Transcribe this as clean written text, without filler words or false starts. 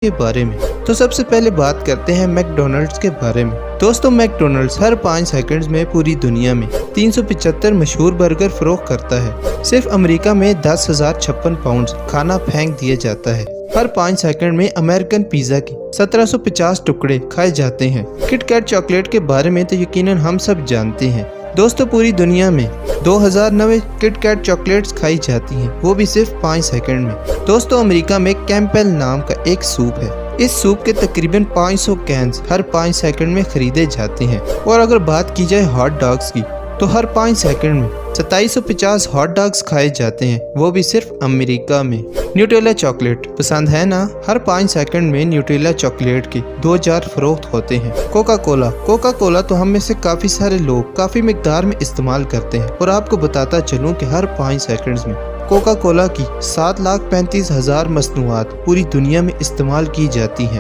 के बारे में। तो सबसे पहले बात करते हैं मैकडॉनल्ड्स के बारे में। दोस्तों, मैकडॉनल्ड्स हर 5 सेकंड्स में पूरी दुनिया में 375 मशहूर बर्गर फरोख्त करता है। सिर्फ अमेरिका में 10,056 पाउंड खाना फेंक दिया जाता है। हर 5 सेकंड में अमेरिकन पिज्जा के 1750 टुकड़े खाए जाते हैं। किटकैट चॉकलेट के बारे में तो यकीनन हम सब जानते हैं। दोस्तों, पूरी दुनिया में 2009 किटकैट चॉकलेट्स खाई जाती हैं, वो भी सिर्फ 5 सेकंड में। दोस्तों, अमेरिका में कैंपेल नाम का एक सूप है। इस सूप के तकरीबन 500 कैंस हर 5 सेकंड में खरीदे जाते हैं। और अगर बात की जाए हॉट डॉग्स की, तो हर 5 सेकंड में 2750 हॉट डॉग्स खाए जाते हैं, वो भी सिर्फ अमेरिका में। न्यूटेला चॉकलेट पसंद है ना? हर 5 सेकंड में न्यूटेला चॉकलेट के 2 जार फरोख्त होते हैं। कोका कोला तो हम में से काफी सारे लोग काफी मिकदार में इस्तेमाल करते हैं। और आपको बताता चलूं कि हर 5 सेकंड्स में कोका कोला की 7,35,000 मसनूआत पूरी दुनिया में इस्तेमाल की जाती हैं।